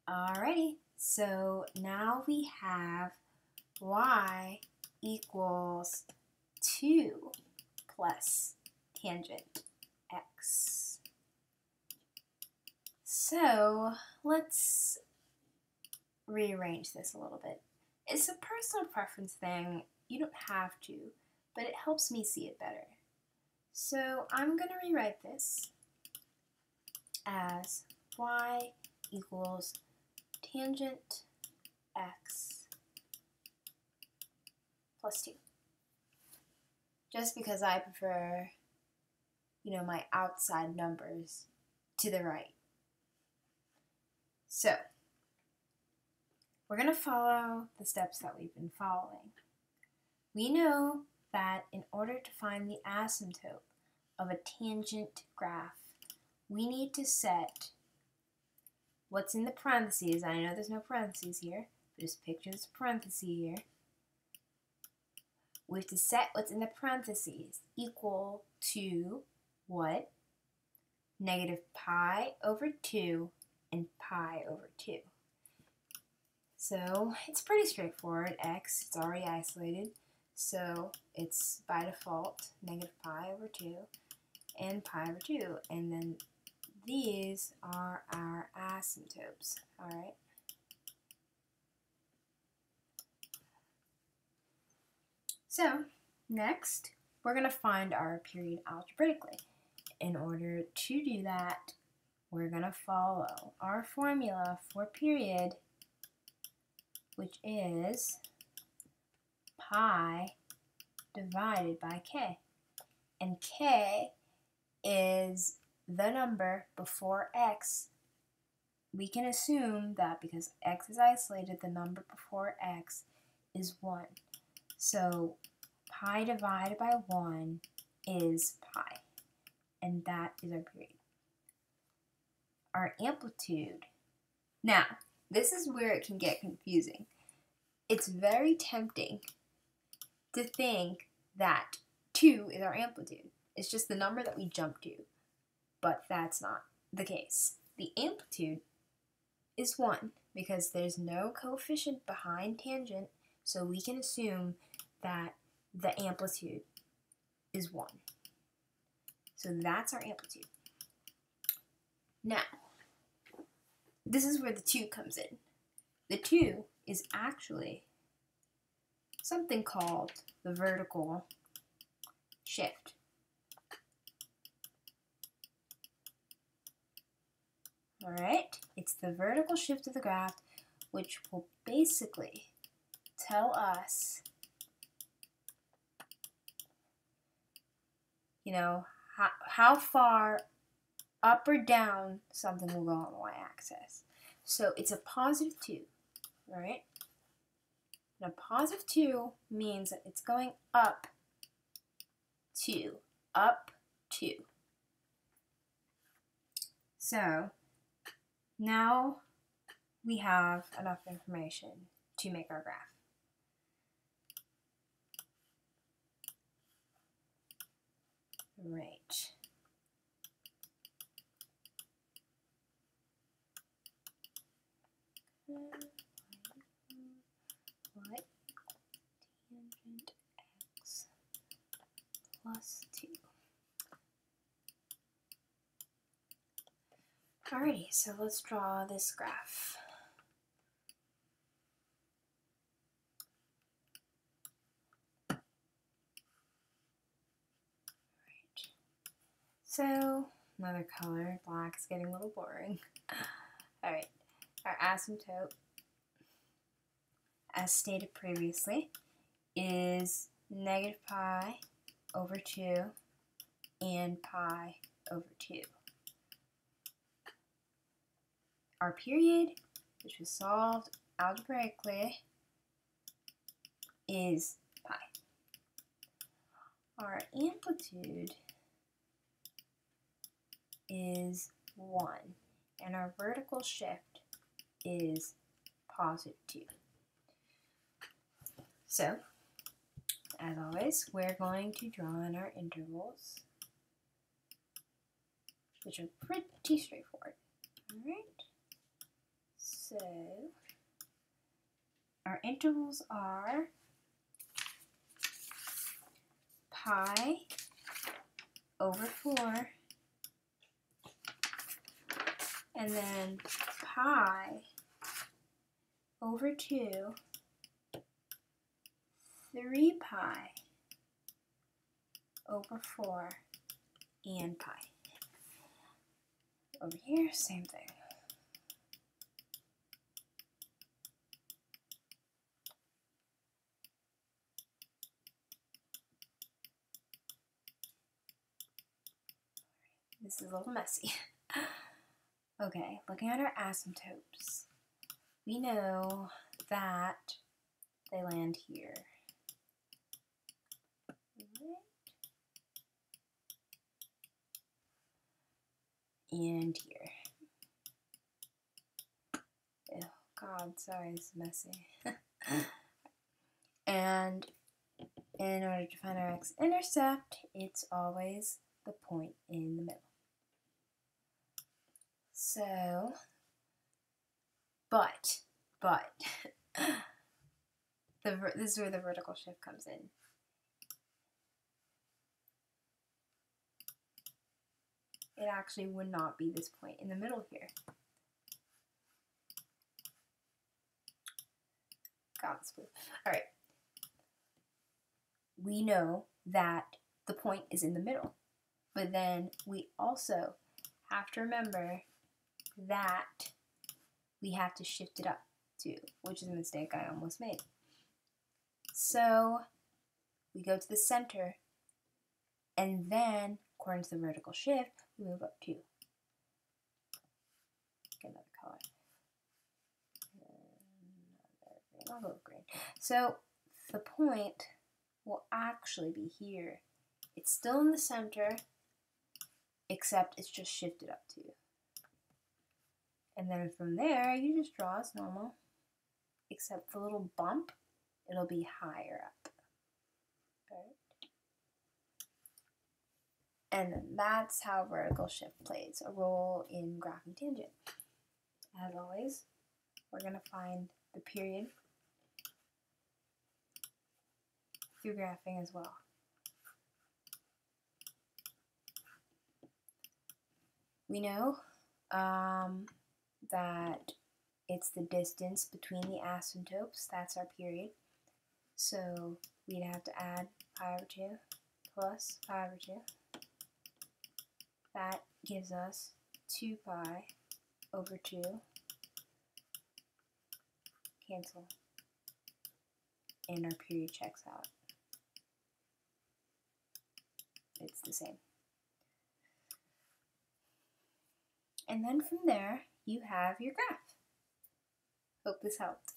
Alrighty, so now we have y equals 2 plus tangent x. So let's rearrange this a little bit. It's a personal preference thing. You don't have to, but it helps me see it better. So I'm going to rewrite this as y equals tangent x plus 2. Just because I prefer, my outside numbers to the right. So, we're going to follow the steps that we've been following. We know that in order to find the asymptote of a tangent graph, we need to set what's in the parentheses. I know there's no parentheses here, but just picture this parenthesis here. We have to set what's in the parentheses equal to what? Negative pi over 2 and pi over 2. So it's pretty straightforward. X, it's already isolated, so it's by default negative pi over 2 and pi over 2. And then these are our asymptotes, alright? So, next, we're going to find our period algebraically. In order to do that, we're going to follow our formula for period, which is pi divided by k. And k is the number before x. We can assume that because x is isolated, the number before x is 1. So pi divided by 1 is pi, and that is our period. Our amplitude. Now, this is where it can get confusing. It's very tempting to think that 2 is our amplitude. It's just the number that we jump to, but that's not the case. The amplitude is 1 because there's no coefficient behind tangent, so we can assume that the amplitude is 1. So that's our amplitude. Now, this is where the 2 comes in. The 2 is actually something called the vertical shift. Alright, it's the vertical shift of the graph, which will basically tell us, how far up or down something will go on the y-axis. So it's a positive 2, right? And a positive 2 means that it's going up 2, up 2. So now we have enough information to make our graph. Right. What? Tangent x plus 2. Alrighty, so let's draw this graph. So, another color, black is getting a little boring. Alright, our asymptote, as stated previously, is negative pi over 2 and pi over 2. Our period, which was solved algebraically, is pi. Our amplitude is 1, and our vertical shift is positive 2. So, as always, we're going to draw in our intervals, which are pretty straightforward. Alright, So our intervals are pi over 4, and then pi over 2, 3 pi over 4, and pi. Over here, same thing. This is a little messy. Okay, looking at our asymptotes, we know that they land here. And here. Oh God, sorry, this is messy. And in order to find our x-intercept, it's always the point in the middle. So, but, this is where the vertical shift comes in. It actually would not be this point in the middle here. God, it's blue. All right. We know that the point is in the middle, but then we also have to remember that we have to shift it up too, which is a mistake I almost made. So we go to the center, and then according to the vertical shift, we move up 2. Get another color. I'll go with green. So the point will actually be here. It's still in the center, except it's just shifted up 2. And then from there, you just draw as normal, except the little bump, it'll be higher up. Right? And then that's how vertical shift plays a role in graphing tangent. As always, we're going to find the period through graphing as well. We know that it's the distance between the asymptotes, that's our period. So we'd have to add pi over 2 plus pi over 2. That gives us 2 pi over 2. Cancel. And our period checks out. It's the same. And then from there, you have your graph. Hope this helped.